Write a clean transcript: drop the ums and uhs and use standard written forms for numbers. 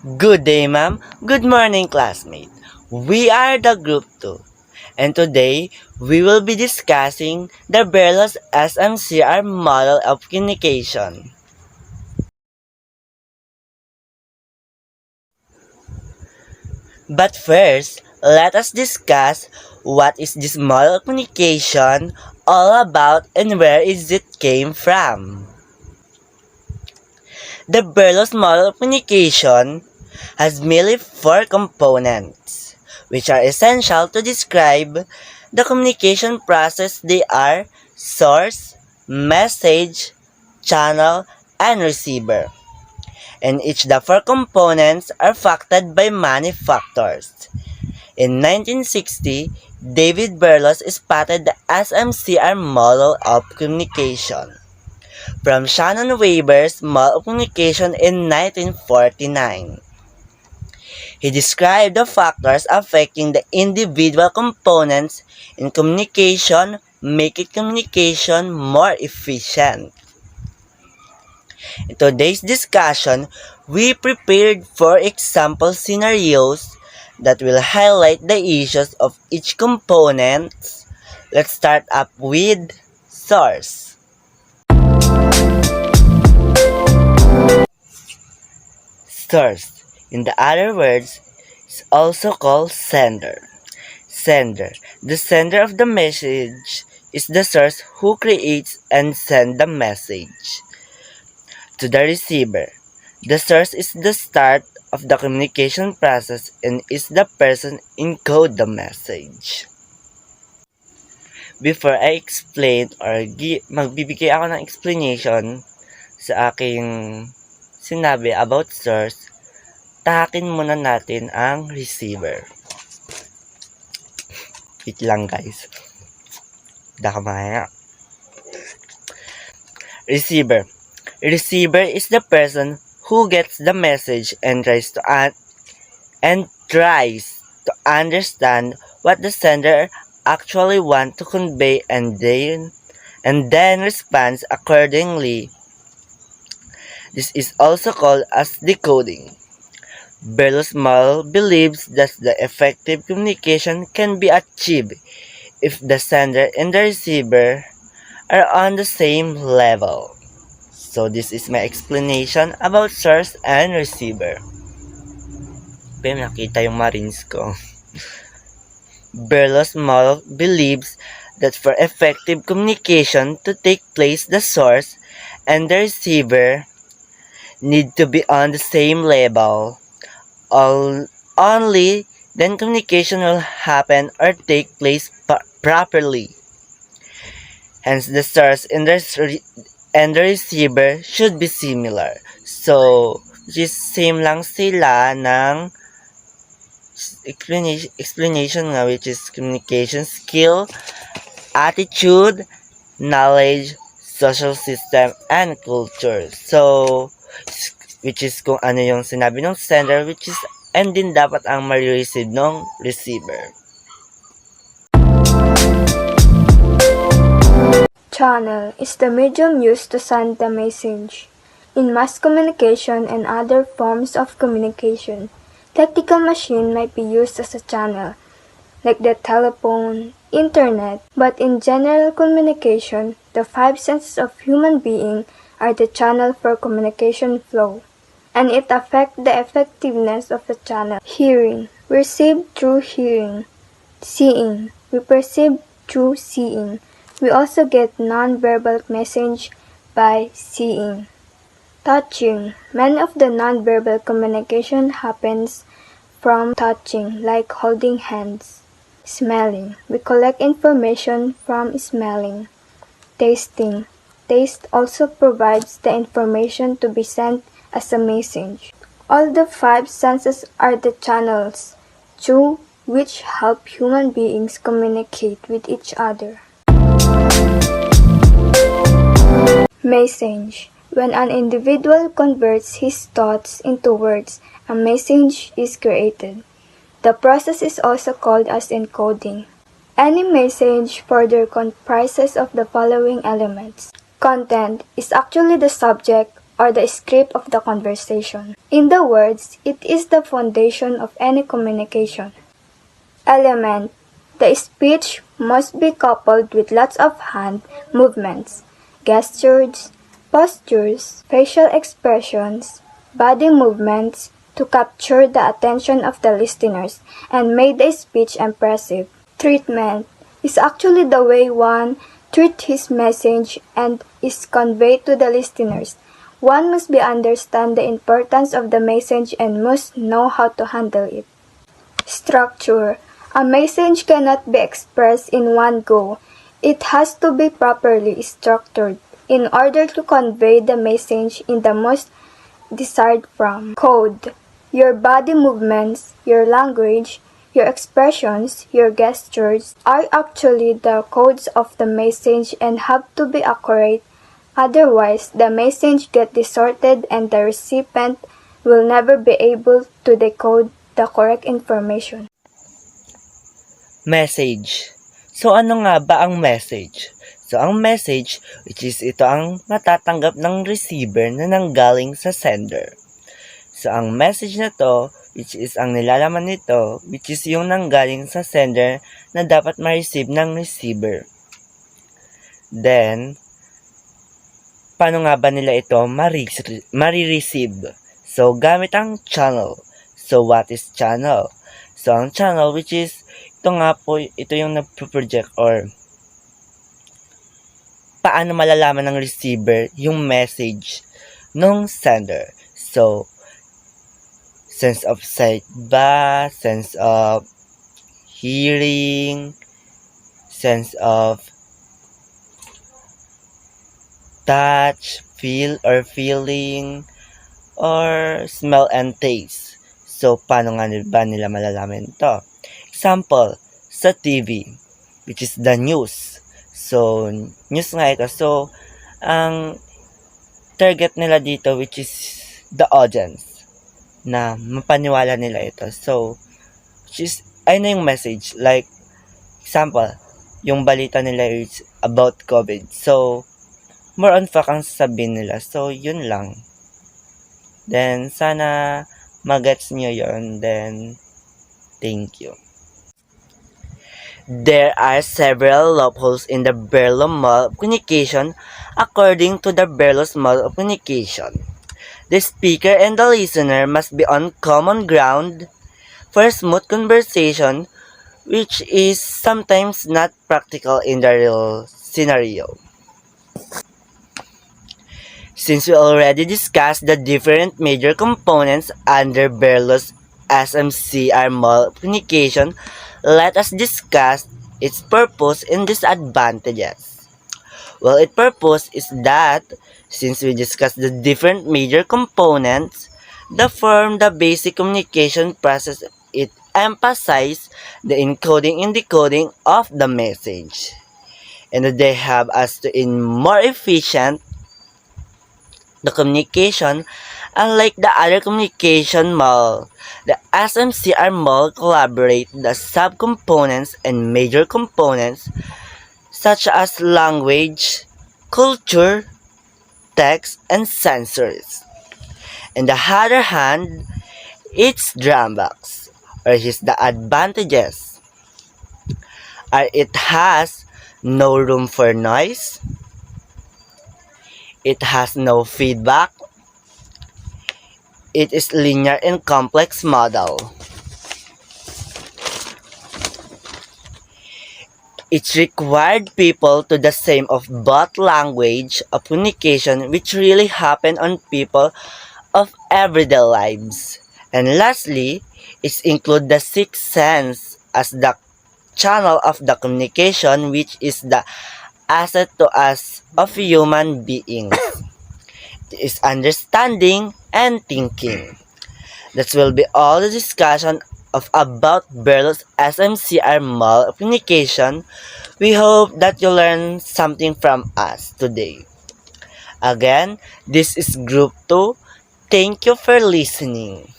Good day, ma'am. Good morning, classmate. We are the group 2, and today we will be discussing the Berlo's SMCR model of communication. But first, let us discuss what is this model of communication all about and where is it came from. The Berlo's model of communication has mainly four components, which are essential to describe the communication process. They are source, message, channel, and receiver. And each the four components are affected by many factors. In 1960, David Berlo spotted the SMCR model of communication from Shannon Weber's model of communication in 1949. He described the factors affecting the individual components in communication, making communication more efficient. In today's discussion, we prepared 4 example scenarios that will highlight the issues of each component. Let's start up with source. Source, in the other words, is also called sender. Sender. The sender of the message is the source who creates and sends the message to the receiver. The source is the start of the communication process and is the person encode the message. Before I explain or magbibigay ako ng explanation sa aking sinabi about source, tahakin muna natin ang receiver. Wait lang guys. Dakamaya. Receiver. Receiver is the person who gets the message and tries to understand what the sender actually want to convey and then responds accordingly. This is also called as decoding. Berlo's model believes that the effective communication can be achieved if the sender and the receiver are on the same level. So this is my explanation about source and receiver. Pero nakita yung marines ko. Berlo's model believes that for effective communication to take place, the source and the receiver need to be on the same level. Only then communication will happen or take place properly. Hence, the source and the receiver should be similar. So, just same lang sila ng explanation nga, which is communication skill, attitude, knowledge, social system, and culture. So, which is kung ano yung sinabi ng sender, which is and din dapat ang ma-receive ng receiver. Channel is the medium used to send the message. In mass communication and other forms of communication, technical machine might be used as a channel, like the telephone, internet, but in general communication, the 5 senses of human being are the channel for communication flow, and it affects the effectiveness of the channel. Hearing, we receive through hearing. Seeing, we perceive through seeing. We also get non-verbal message by seeing. Touching, many of the non-verbal communication happens from touching, like holding hands. Smelling, we collect information from smelling. Tasting, taste also provides the information to be sent as a message. All the 5 senses are the channels through which help human beings communicate with each other. Message. When an individual converts his thoughts into words, a message is created. The process is also called as encoding. Any message further comprises of the following elements. Content is actually the subject or the script of the conversation. In the words, it is the foundation of any communication. Element. The speech must be coupled with lots of hand movements, gestures, postures, facial expressions, body movements to capture the attention of the listeners and make the speech impressive. Treatment is actually the way one treats his message and is conveyed to the listeners. One must understand the importance of the message and must know how to handle it. Structure. A message cannot be expressed in one go. It has to be properly structured in order to convey the message in the most desired form. Code. Your body movements, your language, your expressions, your gestures are actually the codes of the message and have to be accurate. Otherwise, the message gets distorted and the recipient will never be able to decode the correct information. Message. So ano nga ba ang message? So ang message, which is ito ang matatanggap ng receiver na nanggaling sa sender. So ang message na to, which is ang nilalaman nito, which is yung nanggaling sa sender na dapat ma-receive ng receiver. Then, paano nga ba nila ito ma-receive? So gamit ang channel. So what is channel? So ang channel, which is ito nga po, ito yung nagpo-project or paano malalaman ng receiver yung message ng sender. So, sense of sight ba? Sense of hearing? Sense of touch, feel or feeling? Or smell and taste? So, paano nga ba nila malalaman ito? Example, sa TV, which is the news. So, news nga ito. So, ang target nila dito, which is the audience, na mapaniwala nila ito. So, which is, ayun na yung message. Like, example, yung balita nila is about COVID. So, more on fact ang sasabihin nila. So, yun lang. Then, sana magets nyo yun. Then, thank you. There are several loopholes in the Berlo model of communication according to the Berlo's model of communication. The speaker and the listener must be on common ground for smooth conversation, which is sometimes not practical in the real scenario. Since we already discussed the different major components under Berlo's SMCR model of communication, let us discuss its purpose and disadvantages. Well, its purpose is that, since we discussed the different major components that form the basic communication process, it emphasizes the encoding and decoding of the message. And they have us to in more efficient the communication. Unlike the other communication model, the SMCR model collaborate the subcomponents and major components such as language, culture, text, and sensors. On the other hand, its drawbacks or the advantages are it has no room for noise, it has no feedback, it is linear and complex model. It required people to the same of both language of communication which really happen on people of everyday lives. And lastly, it include the sixth sense as the channel of the communication which is the asset to us of human beings. It is understanding and thinking. That will be all the discussion of about Berlo's SMCR model of communication. We hope that you learned something from us today. Again, this is Group 2. Thank you for listening.